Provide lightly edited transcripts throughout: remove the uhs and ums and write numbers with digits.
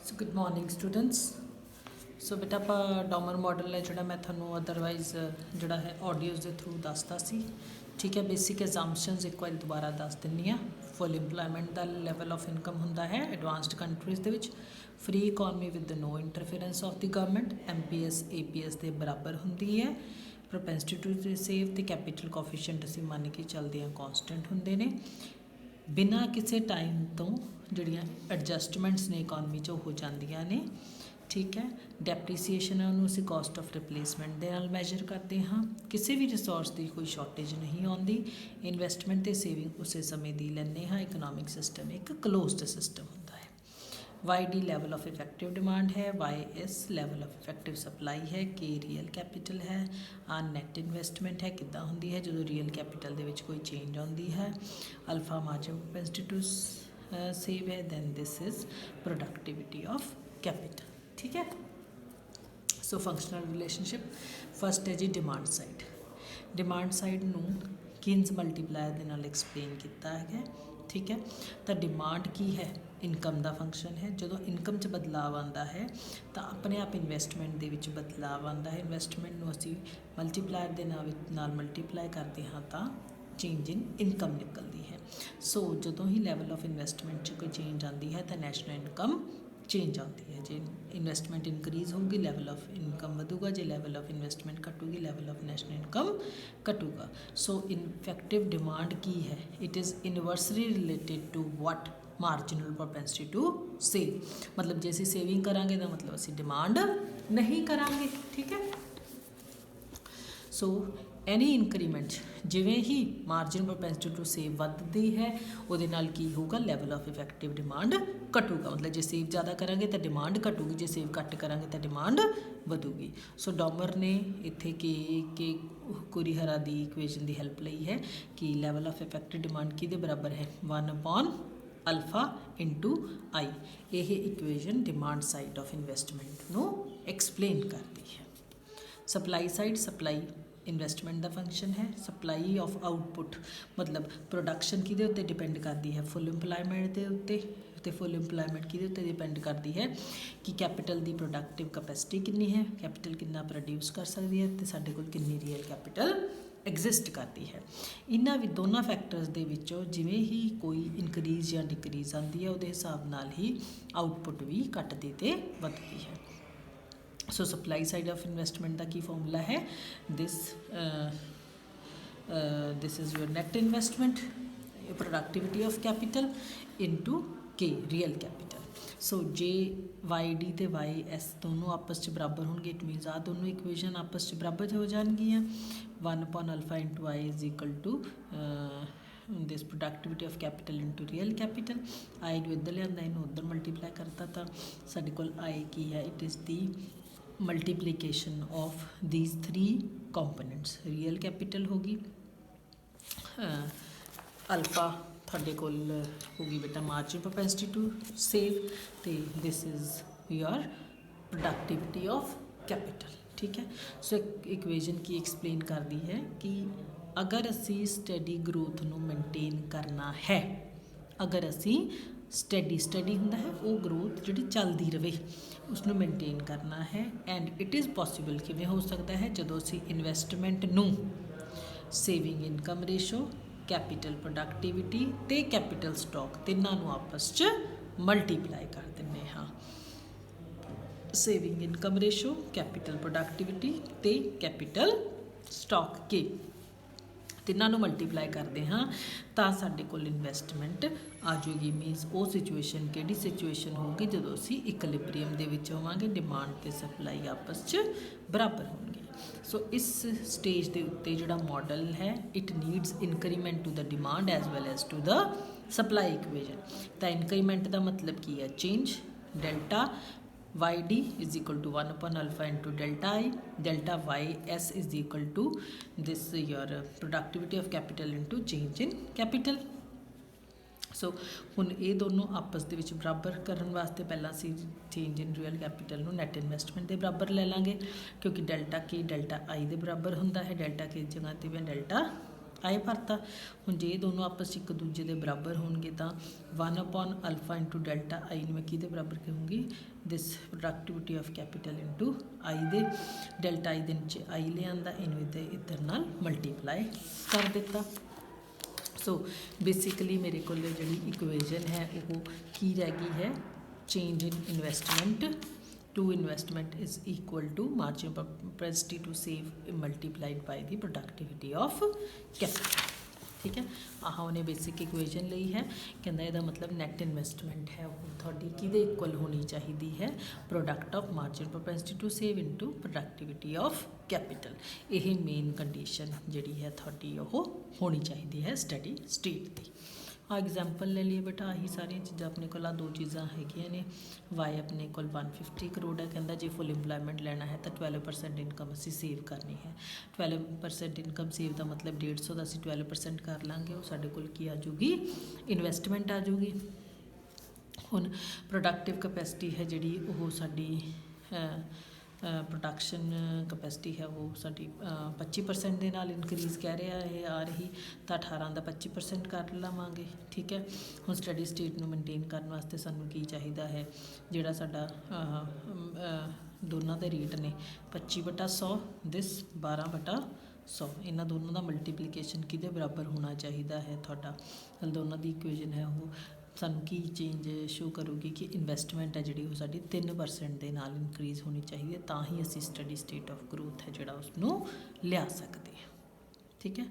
सो good morning students. So बेटा आप Domar model है जोड़ा मैं थोनों अदरवाइज जोड़ा है ऑडियोज़ के थ्रू दसता सी। ठीक है, बेसिक एग्जाम्पशनस एक बार दोबारा दस दिनी हाँ। फुल इंप्लॉयमेंट का लैवल ऑफ इनकम होंदा है एडवांसड कंट्रीज़ दे विच। Free economy with no interference of the government. MPS APS के बराबर होंदी है। प्रोपेंसिटी टू सेव तो कैपीटल कोफिशिएंट असीं मन के चलते हैं कॉन्सटेंट होंदे ने। बिना किसी टाइम तो जड़ियाँ एडजस्टमेंट्स ने इकॉनमी चो हो जांदियां ने। ठीक है, डेप्रीसीएशन है उन्होंने असीं कॉस्ट ऑफ रिप्लेसमेंट दे नाल मैजर करते हाँ। किसी भी रिसोर्स की कोई शॉर्टेज नहीं आती। इन्वेस्टमेंट ते सेविंग उस समय दी लैंदे हाँ। इकनॉमिक सिस्टम एक क्लोज्ड सिस्टम होंदा है। YD level of effective demand है। YS level of effective supply है। K रियल कैपिटल है। नैट इन्वेस्टमेंट है किद्दां हुंदी है जो रियल कैपिटल दे विच कोई चेंज आती है। Alpha margin propensity to save है। Then this is productivity of capital. ठीक है, सो फंक्शनल रिलेशनशिप फस्ट है जी डिमांड साइड। डिमांड साइड नूं किन्स मल्टीप्लायर दे नाल एक्सप्लेन किया है। ठीक है, तो डिमांड की है इनकम का फंक्शन है। जो इनकम च बदलाव आता है तो अपने आप इन्वेस्टमेंट के विच बदलाव आता है। इन्वेस्टमेंट को असी मल्टीप्लायर के नाल मल्टीप्लाई करते हाँ तो चेंज इन इनकम निकलती है। सो जो ही लैवल ऑफ इन्वेस्टमेंट कोई चेंज आती है तो नैशनल इनकम चेंज आती है। जो इन्वेस्टमेंट इनक्रीज होगी लैवल ऑफ इनकम वधूगा। जो लैवल ऑफ इन्वेस्टमेंट घटूगी लैवल ऑफ नैशनल इनकम घटूगा। सो इफेक्टिव डिमांड की है it is inversely related to what marginal propensity to save. मतलब जे असीं सेविंग करांगे तो मतलब असीं डिमांड नहीं करांगे। ठीक है, सो एनी इंक्रीमेंट जिवें ही मार्जिन प्रोपेंसिटी टू सेव वधदी है उहदे नाल की होगा लैवल ऑफ इफेक्टिव डिमांड घटूगा। मतलब जे सेव ज़्यादा करांगे तो डिमांड घटूगी, जे सेव घट करांगे तो डिमांड वधूगी। सो डॉमर ने इत्थे के कुरीहरा की इक्वेशन की हेल्प लई है कि लैवल ऑफ इफेक्टिव डिमांड किहदे बराबर है 1/अल्फा इंटू आई। यह equation demand side of investment नूं एक्सप्लेन करती है। सप्लाई साइड सप्लाई इन्वेस्टमेंट का फंक्शन है। सप्लाई ऑफ आउटपुट मतलब प्रोडक्शन किहदे उत्ते डिपेंड करती है फुल इंप्लॉयमेंट के उत्ते। तो फुल इंप्लॉयमेंट किहदे उत्ते डिपेंड करती है कि कैपिटल की प्रोडक्टिव कैपेसिटी कितनी है, कैपिटल कितना प्रोड्यूस कर सकती है तो साडे कोल कितनी रियल कैपिटल एग्जिस्ट करती है। इन्हां भी दोनों फैक्टर्स दे विचों जिवें ही कोई इनक्रीज या डिक्रीज आती है उहदे हिसाब नाल ही आउटपुट भी घटदी ते वधदी है। सो सप्लाई साइड ऑफ इन्वेस्टमेंट का की फॉर्मूला है this is your net investment productivity of capital into के रियल कैपिटल। सो जे YD तो YS दोनों आपस च बराबर होंगे। इट मीनस आ दोनों इक्वेशन आपस च बराबर हो जाएगियाँ। 1/अल्फा into I is equal to this productivity of capital into real capital. I जो इधर लिया इनू उधर मल्टीप्लाई करता था साढ़े कोल आई की है it is the multiplication of these 3 components. Real capital होगी अल्फा थोड़े कोल होगी बेटा मार्जिन प्रोपेंसिटी टू सेव तो this is your productivity of capital. ठीक है, सो इक्वेशन की एक्सप्लेन कर दी है कि अगर असी स्टडी ग्रोथ नू मेनटेन करना है, अगर असी स्टडी होंदा है वो ग्रोथ जिहड़ी चलती रहे उसनू मेनटेन करना है। एंड इट इज़ पॉसीबल किवें हो सकता है जदों असी इन्वेस्टमेंट नू saving income ratio capital productivity ते कैपिटल स्टॉक तिन्हां नू आपस च मल्टीप्लाई कर दिंदे हाँ। Saving income ratio capital productivity ते कैपिटल स्टॉक के तिन्हां नू मल्टीप्लाई करते हाँ तो साडे कोल इन्वेस्टमेंट आ जाएगी। मीनस वो सिचुएशन किहड़ी सिचुएशन होगी जदों असीं इक्विलिब्रियम दे विच होवांगे डिमांड ते सप्लाई आपस च बराबर होणगे। सो इस स्टेज के उत्ते जिहड़ा मॉडल है it needs increment to the demand as well as to the supply equation. तो इनक्रीमेंट का मतलब की है change delta YD is equal to 1/अल्फा into delta I. Delta YS is equal to this your productivity of capital into change in capital. So हुण ये दोनों आपस के बराबर करने वास्ते पहला असी चेंज इन रियल कैपिटल नू नैट इन्वेस्टमेंट के बराबर ले लाँगे क्योंकि डेल्टा K डेल्टा आई के बराबर होंदा है। डेल्टा K जगह ते मैं डेल्टा ਆਏ ਭਰਤਾ। ਹੁਣ ਜੇ दोनों आपस 'ਚ ਇੱਕ ਦੂਜੇ ਦੇ ਬਰਾਬਰ ਹੋਣਗੇ ਤਾਂ 1/α ਇੰਟੂ ਡੈਲਟਾ ਆਈ ਨੂੰ ਮੈਂ ਕਿਹਦੇ ਬਰਾਬਰ ਕਹੂੰਗੀ, ਦਿਸ ਪ੍ਰੋਡਕਟਿਵਿਟੀ ਆਫ ਕੈਪੀਟਲ ਇੰਟੂ ਆਈ ਦੇ ਡੈਲਟਾ ਆਈ ਦੇ ਨੀਚੇ ਆਈ ਲਿਆਂਦਾ, ਇਹਨੂੰ ਇੱਧਰ ਨਾਲ ਮਲਟੀਪਲਾਈ ਕਰ ਦਿੱਤਾ। ਸੋ ਬੇਸਿਕਲੀ ਮੇਰੇ ਕੋਲ ਜਿਹੜੀ ਇਕੁਏਸ਼ਨ ਹੈ ਉਹ ਕੀ ਰਹਿ ਗਈ ਹੈ, change in investment to investment is equal to margin of propensity to save multiplied by the productivity of capital। ठीक है, आह उन्हें बेसिक इक्वेशन ली है, कहता ਇਹਦਾ मतलब नैट इन्वेस्टमेंट है वो थोड़ी किदे इक्वल होनी चाहिए है, product of margin propensity to save into productivity of capital. यही मेन कंडीशन जी है थोड़ी वो होनी चाहिए है स्टडी स्टेट की। आ एग्जाम्पल ले लिए बेटा, आही सारिया चीज़ा अपने को दो चीज़ा है ने, वाई अपने को 150 करोड़ है, कहता जे फुल इंप्लॉयमेंट लेना है तो 12% इनकम असी सेव करनी है। 12% इनकम सेव का मतलब 150 का असी 12% कर लाँगे, वो साढ़े कोल की आ जूगी, इन्वेस्टमेंट आ जूगी। हुण प्रोडक्टिव कैपेसिटी है जी वो साड़ी प्रोडक्शन कैपेसिटी है वो साड़ी 25% के नाल इनक्रीज़ कह रहा है आ रही, तो 18 का 25% कर लवांगे। ठीक है, हुण स्टडी स्टेट में मेनटेन करने वास्ते सानू की चाहिए है, जिहड़ा साडा दोनों के रेट ने 25/100 दिस 12/100, इन्हां दोनों का मल्टीप्लीकेशन किहदे बराबर होना चाहिए है, थोड़ा दोनों की इक्वेशन है वो सानू की चेंज शो करूगी कि इन्वेस्टमेंट है जी वो साड़ी 3% के नाल इनक्रीज़ होनी चाहिए, तो ही असी स्टडी स्टेट ऑफ ग्रोथ है जोड़ा उसनू लिया सकते हैं। ठीक है,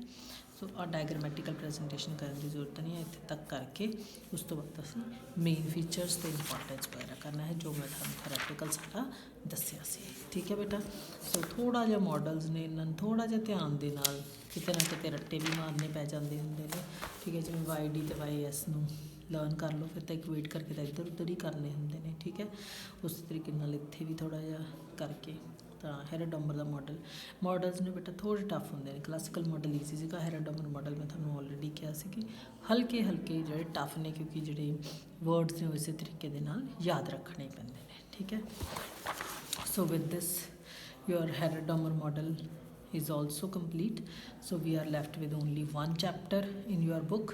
सो आ डायग्रामेटिकल प्रेजेंटेशन करने की जरूरत नहीं है, इतने तक करके उस तो बाद असी मेन फीचर्स तो इंपॉर्टेंस वगैरह करना है जो मैं थोड़ा थोरैटिकल सारा दसिया सी। ठीक है बेटा, सो थोड़ा जिहा मॉडल्स ने इन्होंने थोड़ा जिहा ध्यान दे नाल किते ना किते रट्टे भी मारने पै जाते होंगे ने। ठीक है, जिवें YD ते YS नू लर्न कर लो, फिर तो इक्वेट करके तो इधर उधर ही करने होंगे ने। ठीक है, उस तरीके नाल इत्थे भी थोड़ा जिहा करके तो हेराडोमर का मॉडल्स ने बेटा थोड़े टफ होंगे ने। क्लासिकल मॉडल ईजी सीगा, हेराडोमर मॉडल मैं थोड़ा ऑलरेडी कहा सी कि हल्के हल्के जोड़े टफ ने, क्योंकि जोड़े वर्ड्स ने इस तरीके दे नाल याद रखने पैंदे ने। ठीक है, so with this your Harrod Domar model is also complete, so we are left with only one chapter in your book,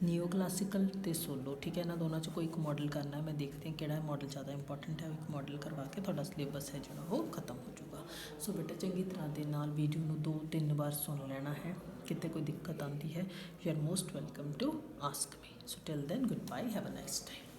new classical ते सोलो। ठीक है, इन्होंने दोनों च कोई एक मॉडल करना है, मैं देखते हैं किहड़ा मॉडल ज़्यादा इंपॉर्टेंट है, एक मॉडल करवा के थोड़ा सिलेबस है जो वो खत्म हो जाएगा। सो बेटा चंगी तरह के नाल वीडियो में 2-3 बार सुन लेना है, कितने कोई दिक्कत आती है you are most welcome to ask me. So till then goodbye, have a nice time.